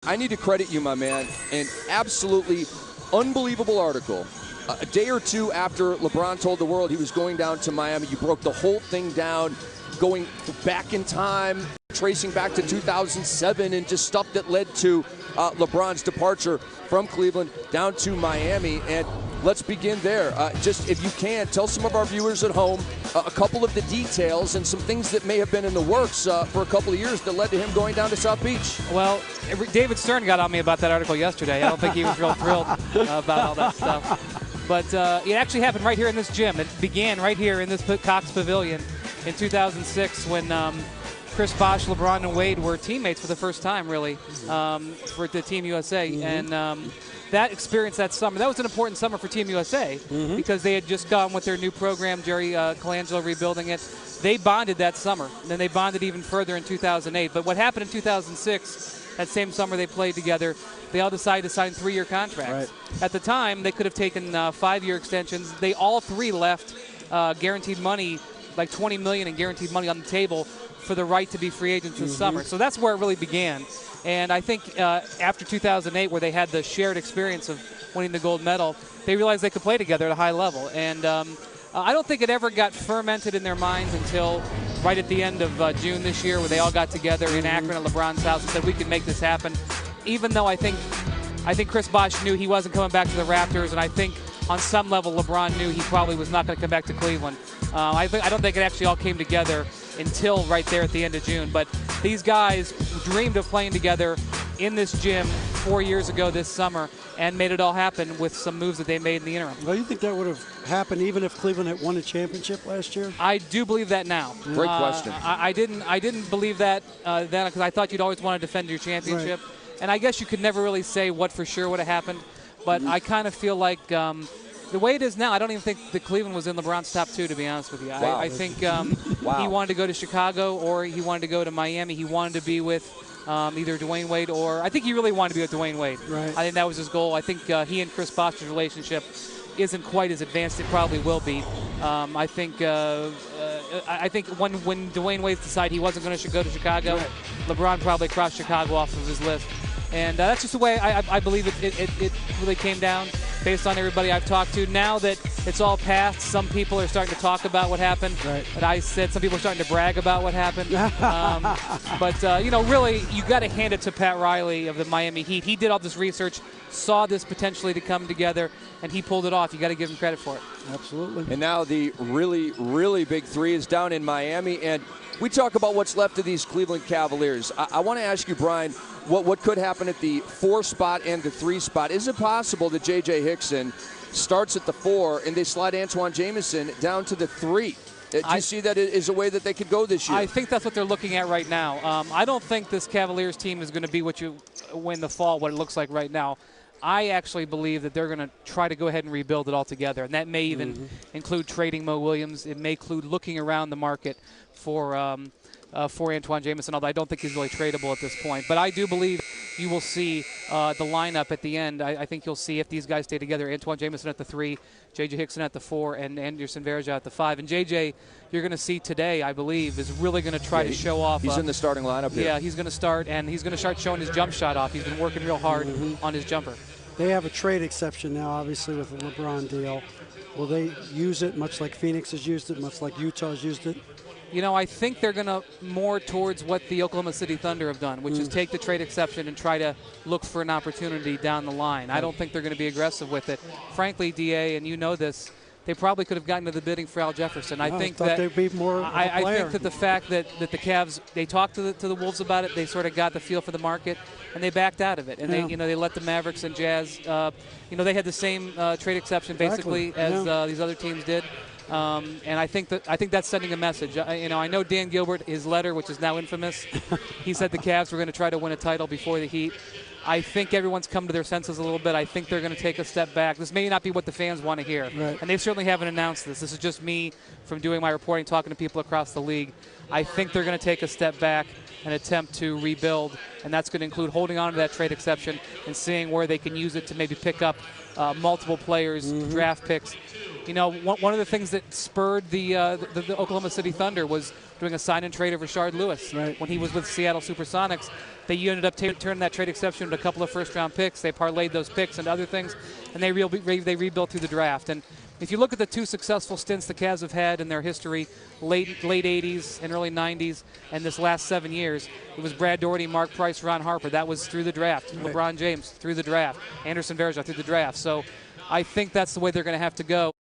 I need to credit you, my man. An absolutely unbelievable article. A day or two after LeBron told the world he was going down to Miami, you broke the whole thing down, going back in time, tracing back to 2007 and just stuff that led to LeBron's departure from Cleveland down to Miami. And let's begin there. Just if you can, tell some of our viewers at home a couple of the details and some things that may have been in the works for a couple of years that led to him going down to South Beach. Well, David Stern got on me about that article yesterday. I don't think he was real thrilled about all that stuff. But it actually happened right here in this gym. It began right here in this Cox Pavilion in 2006 when Chris Bosh, LeBron, and Wade were teammates for the first time, really, for the Team USA. Mm-hmm. And that experience that summer, that was an important summer for Team USA because they had just gone with their new program, Jerry Colangelo rebuilding it. They bonded that summer. Then they bonded even further in 2008. But what happened in 2006, that same summer they played together, they all decided to sign 3-year contracts. Right. At the time, they could have taken 5-year extensions. They all three left guaranteed money, like $20 million in guaranteed money on the table for the right to be free agents this summer. So that's where it really began. And I think after 2008, where they had the shared experience of winning the gold medal, they realized they could play together at a high level. And I don't think it ever got fermented in their minds until right at the end of June this year, where they all got together in Akron at LeBron's house and said, we can make this happen. Even though I think Chris Bosh knew he wasn't coming back to the Raptors, and I think on some level LeBron knew he probably was not going to come back to Cleveland. I don't think it actually all came together until right there at the end of June. But these guys dreamed of playing together in this gym 4 years ago this summer and made it all happen with some moves that they made in the interim. Well, you think that would have happened even if Cleveland had won a championship last year? I do believe that now. Great question. I didn't believe that then because I thought you'd always want to defend your championship. Right. And I guess you could never really say what for sure would have happened. But I kind of feel like the way it is now, I don't even think that Cleveland was in LeBron's top 2, to be honest with you. Wow. I think he wanted to go to Chicago or he wanted to go to Miami. He wanted to be with either Dwayne Wade or I think he really wanted to be with Dwayne Wade. Right. I think that was his goal. I think he and Chris Bosh's relationship isn't quite as advanced. It probably will be. I think when Dwayne Wade decided he wasn't going to go to Chicago, right, LeBron probably crossed Chicago off of his list. And that's just the way I believe it really came down based on everybody I've talked to. Now that it's all past, some people are starting to talk about what happened. Right. But I said some people are starting to brag about what happened. Really, you got to hand it to Pat Riley of the Miami Heat. He did all this research, saw this potentially to come together, and he pulled it off. You got to give him credit for it. Absolutely. And now the really, really big three is down in Miami. And we talk about what's left of these Cleveland Cavaliers. I want to ask you, Brian, what could happen at the 4 spot and the 3 spot? Is it possible that J.J. Hickson starts at the 4 and they slide Antoine Jamison down to the 3? Do you see that as a way that they could go this year? I think that's what they're looking at right now. I don't think this Cavaliers team is going to be what you win the fall, what it looks like right now. I actually believe that they're going to try to go ahead and rebuild it all together, and that may even include trading Mo Williams. It may include looking around the market for Antoine Jamison, although I don't think he's really tradable at this point. But I do believe you will see the lineup at the end. I think you'll see if these guys stay together, Antoine Jamison at the 3, J.J. Hickson at the 4, and Anderson Varejao at the 5. And J.J., you're going to see today, I believe, is really going to try to show off. He's in the starting lineup here. Yeah, he's going to start, and he's going to start showing his jump shot off. He's been working real hard on his jumper. They have a trade exception now, obviously, with the LeBron deal. Will they use it much like Phoenix has used it, much like Utah has used it? You know, I think they're going to more towards what the Oklahoma City Thunder have done, which is take the trade exception and try to look for an opportunity down the line. I don't think they're going to be aggressive with it. Frankly, DA, and you know this, they probably could have gotten to the bidding for Al Jefferson. I think that they'd be more I think that the fact that the Cavs, they talked to the Wolves about it, they sort of got the feel for the market, and they backed out of it. And they let the Mavericks and Jazz, they had the same trade exception basically as these other teams did. And I think that's sending a message. I know Dan Gilbert, his letter, which is now infamous, he said the Cavs were going to try to win a title before the Heat. I think everyone's come to their senses a little bit. I think they're going to take a step back. This may not be what the fans want to hear. Right. And they certainly haven't announced this. This is just me from doing my reporting, talking to people across the league. I think they're going to take a step back and attempt to rebuild, and that's going to include holding on to that trade exception and seeing where they can use it to maybe pick up multiple players, draft picks. One of the things that spurred the Oklahoma City Thunder was doing a sign and trade of Rashard Lewis when he was with Seattle Supersonics. They ended up turning that trade exception into a couple of first-round picks. They parlayed those picks into other things, and they rebuilt through the draft. And if you look at the 2 successful stints the Cavs have had in their history, late 80s and early 90s, and this last 7 years, it was Brad Daugherty, Mark Price, Ron Harper. That was through the draft. Right. LeBron James through the draft. Anderson Varejao through the draft. So I think that's the way they're going to have to go.